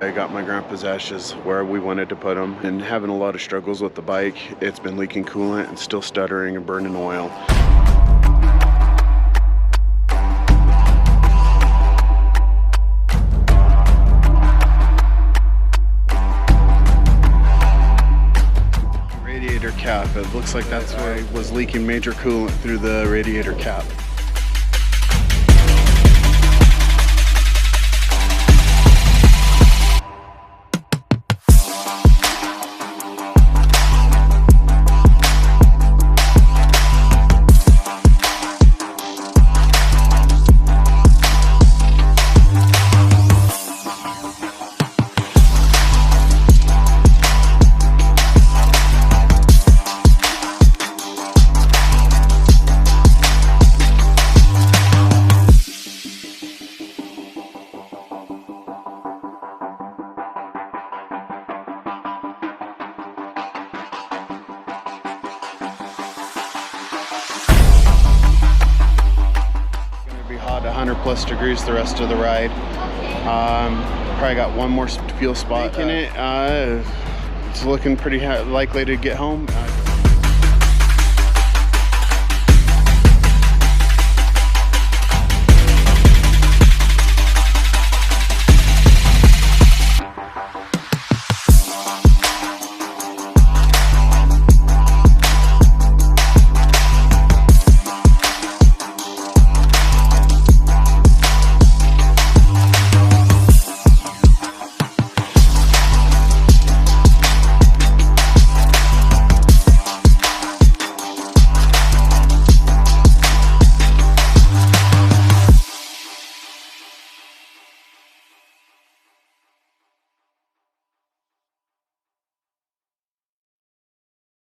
I got my grandpa's ashes where we wanted to put them, and having a lot of struggles with the bike. It's been leaking coolant and still stuttering and burning oil. Radiator cap. It looks like that's where it was leaking major coolant through the radiator cap. Hot, 100+ degrees the rest of the ride. Probably got one more fuel spot in it. It's looking pretty likely to get home.